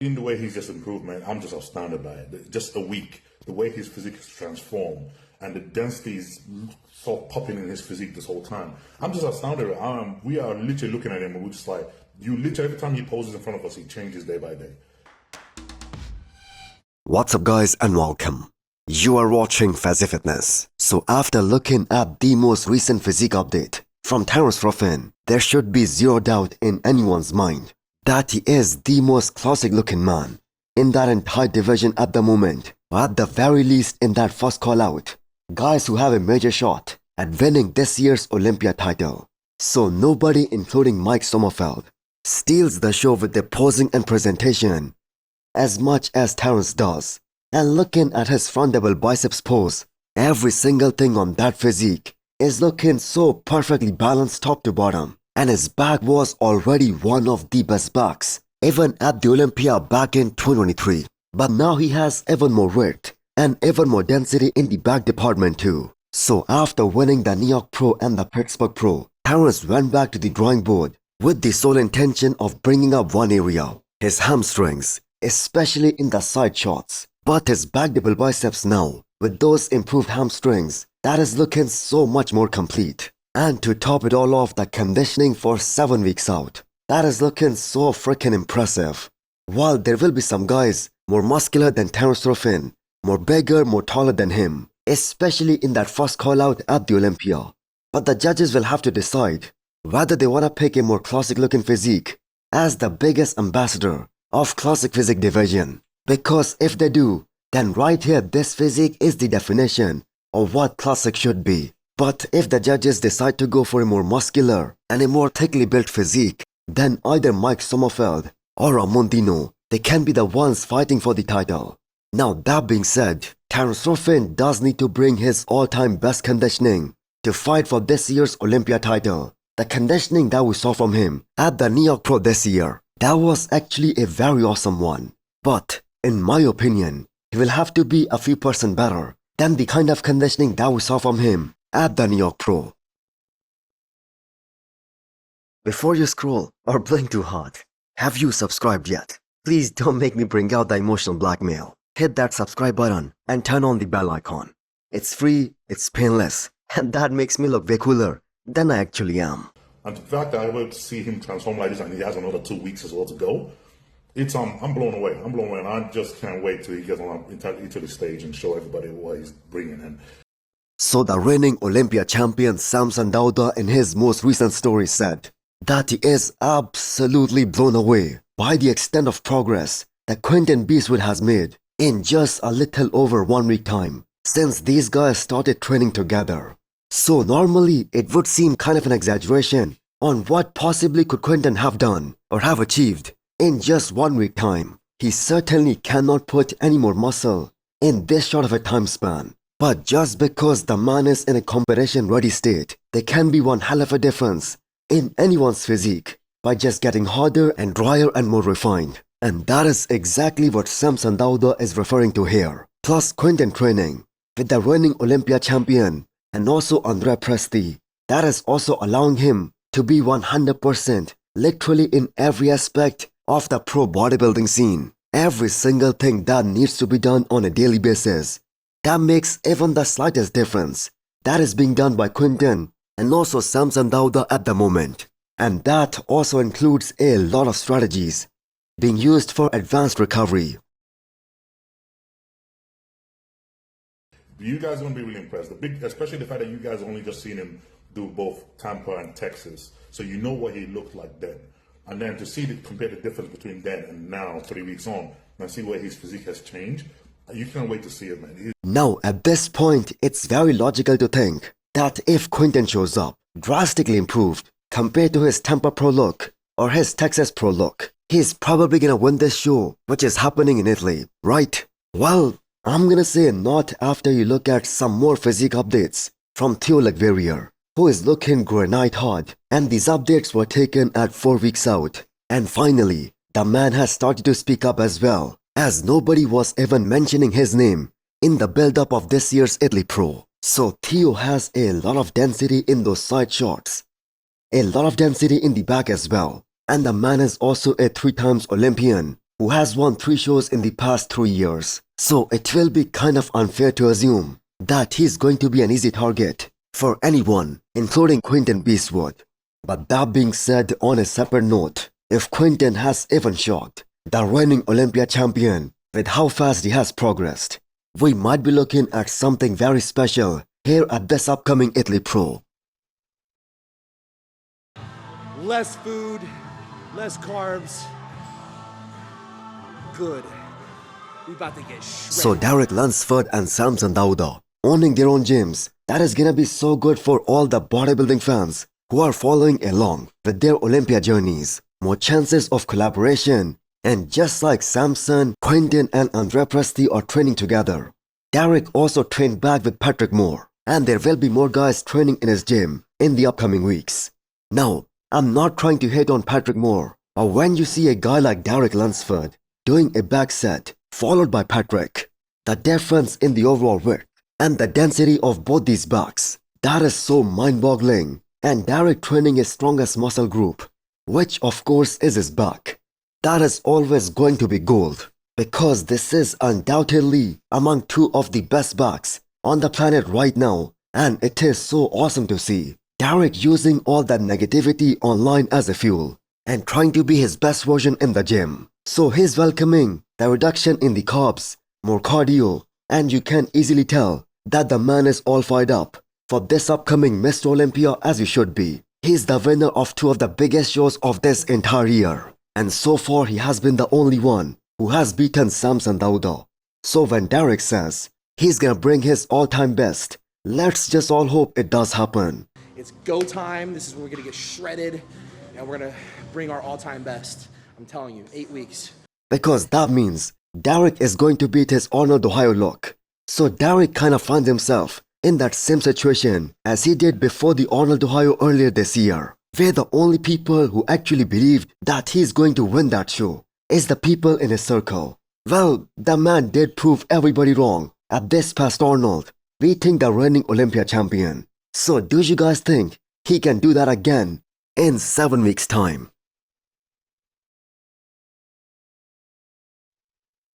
In the way he's just improved, man, I'm just astounded by it. Just a week, the way his physique has transformed and the densities sort of popping in his physique this whole time. I'm just astounded. We are literally looking at him and we're just like, every time he poses in front of us, he changes day by day. What's up guys and welcome. You are watching Fazi Fitness. So after looking at the most recent physique update from Terence Ruffin, there should be zero doubt in anyone's mind that he is the most classic looking man in that entire division at the moment, or at the very least in that first call out, guys who have a major shot at winning this year's Olympia title. So nobody, including Mike Sommerfeld, steals the show with their posing and presentation as much as Terence does. And looking at his front double biceps pose, every single thing on that physique is looking so perfectly balanced top to bottom. And his back was already one of the best backs, even at the Olympia back in 2023. But now he has even more width and even more density in the back department too. So after winning the New York Pro and the Pittsburgh Pro, Terence went back to the drawing board with the sole intention of bringing up one area, his hamstrings, especially in the side shots. But his back double biceps now, with those improved hamstrings, that is looking so much more complete. And to top it all off, the conditioning for 7 weeks out, that is looking so freaking impressive. While there will be some guys more muscular than Terence Ruffin, more bigger, more taller than him, especially in that first call out at the Olympia. But the judges will have to decide whether they want to pick a more classic looking physique as the biggest ambassador of classic physique division. Because if they do, then right here this physique is the definition of what classic should be. But if the judges decide to go for a more muscular and a more thickly built physique, then either Mike Sommerfeld or Amundino, they can be the ones fighting for the title. Now that being said, Terence Ruffin does need to bring his all-time best conditioning to fight for this year's Olympia title. The conditioning that we saw from him at the New York Pro this year, that was actually a very awesome one. But in my opinion, he will have to be a few % better than the kind of conditioning that we saw from him at the New York Pro. Before you scroll or blink too hard, have you subscribed yet? Please don't make me bring out the emotional blackmail. Hit that subscribe button and turn on the bell icon. It's free, it's painless, and that makes me look way cooler than I actually am. And the fact that I will see him transform like this and he has another 2 weeks as well to go, it's I'm blown away. I'm blown away, and I just can't wait till he gets on into the stage and show everybody what he's bringing in. So the reigning Olympia champion Samson Derek in his most recent story said that he is absolutely blown away by the extent of progress that Quinton Beastwood has made in just a little over 1 week time since these guys started training together. So normally it would seem kind of an exaggeration on what possibly could Quinton have done or have achieved in just 1 week time. He certainly cannot put any more muscle in this short of a time span. But just because the man is in a competition ready state, there can be one hell of a difference in anyone's physique by just getting harder and drier and more refined. And that is exactly what Samson Derek is referring to here. Plus Quinton training with the reigning Olympia champion and also Andre Presti, that is also allowing him to be 100% literally in every aspect of the pro bodybuilding scene. Every single thing that needs to be done on a daily basis, that makes even the slightest difference, that is being done by Quinton and also Samson Derek at the moment. And that also includes a lot of strategies being used for advanced recovery. You guys are going to be really impressed. Especially the fact that you guys only just seen him do both Tampa and Texas. So you know what he looked like then. And then to compare the difference between then and now, 3 weeks on, and see where his physique has changed, you can't wait to see it, man. Now, at this point, it's very logical to think that if Quinton shows up drastically improved compared to his Tampa Pro look or his Texas Pro look, he's probably gonna win this show, which is happening in Italy, right? Well, I'm gonna say not after you look at some more physique updates from Theo+Blessing, who is looking granite hard, and these updates were taken at 4 weeks out. And finally, the man has started to speak up as well, as nobody was even mentioning his name in the build-up of this year's Italy Pro. So Theo has a lot of density in those side shots, a lot of density in the back as well. And the man is also a 3 times Olympian who has won 3 shows in the past 3 years. So it will be kind of unfair to assume that he's going to be an easy target for anyone, including Quinton Beastwood. But that being said, on a separate note, if Quinton has even shocked the reigning Olympia champion with how fast he has progressed, we might be looking at something very special here at this upcoming Italy Pro. Less food, less carbs. Good. We about to get shredded. So Derek, Lunsford and Samson Derek owning their own gyms, that is gonna be so good for all the bodybuilding fans who are following along with their Olympia journeys. More chances of collaboration, and just like Samson, Quinton and Andre Presti are training together, Derek also trained back with Patrick Moore, and there will be more guys training in his gym in the upcoming weeks. Now, I'm not trying to hate on Patrick Moore, but when you see a guy like Derek Lunsford doing a back set followed by Patrick, the difference in the overall width and the density of both these backs, that is so mind-boggling. And Derek training his strongest muscle group, which of course is his back, that is always going to be gold, because this is undoubtedly among 2 of the best backs on the planet right now, and it is so awesome to see Derek using all that negativity online as a fuel and trying to be his best version in the gym. So he's welcoming the reduction in the carbs, more cardio, and you can easily tell that the man is all fired up for this upcoming Mr. Olympia, as he should be. He's the winner of 2 of the biggest shows of this entire year, and so far he has been the only one who has beaten Samson Derek. So when Derek says he's gonna bring his all-time best, let's just all hope it does happen. It's go time. This is when we're gonna get shredded, and we're gonna bring our all-time best. I'm telling you, 8 weeks. Because that means Derek is going to beat his Arnold Ohio look. So Derek kind of finds himself in that same situation as he did before the Arnold Ohio earlier this year, where the only people who actually believed that he's going to win that show is the people in his circle. Well, the man did prove everybody wrong at this past Arnold, beating the reigning Olympia champion. So do you guys think he can do that again in 7 weeks' time?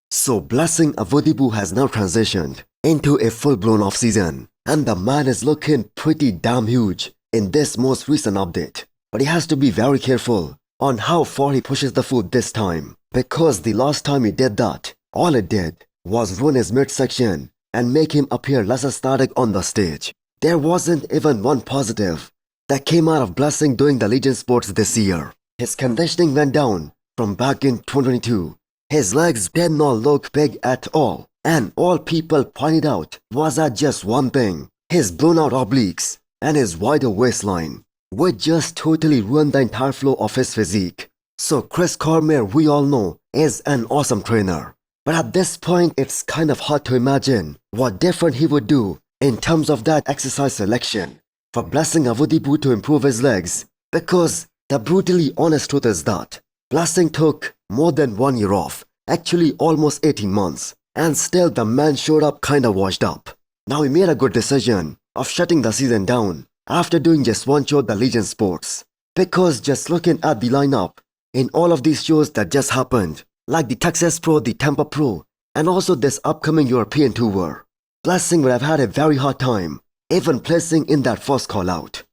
So Blessing Awodibu has now transitioned into a full-blown off-season, and the man is looking pretty damn huge in this most recent update. But he has to be very careful on how far he pushes the food this time, because the last time he did that, all it did was ruin his midsection and make him appear less aesthetic on the stage. There wasn't even one positive that came out of Blessing doing the Legion sports this year. His conditioning went down from back in 2022. His legs did not look big at all, and all people pointed out was at just one thing: his blown out obliques and his wider waistline, which just totally ruined the entire flow of his physique. So Chris Cormier, we all know, is an awesome trainer, but at this point it's kind of hard to imagine what different he would do in terms of that exercise selection for Blessing Awodibu to improve his legs, because the brutally honest truth is that Blessing took more than 1 year off, actually almost 18 months, and still the man showed up kinda washed up. Now he made a good decision of shutting the season down after doing just one show, the Legion Sports, because just looking at the lineup in all of these shows that just happened, like the Texas Pro, the Tampa Pro, and also this upcoming European tour, Blessing would have had a very hard time even placing in that first call out.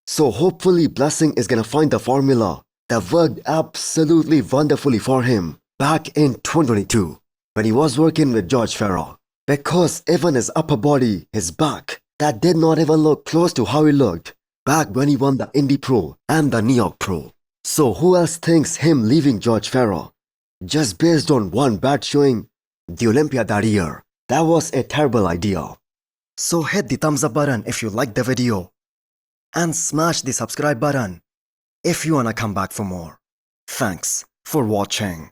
So hopefully Blessing is gonna find the formula that worked absolutely wonderfully for him back in 2022 when he was working with George Farrell, because even his upper body, his back, that did not even look close to how he looked back when he won the Indy Pro and the New York Pro. So who else thinks him leaving George Farrell just based on one bad showing the Olympia that year? That was a terrible idea. So hit the thumbs up button if you liked the video, and smash the subscribe button if you wanna come back for more. Thanks for watching.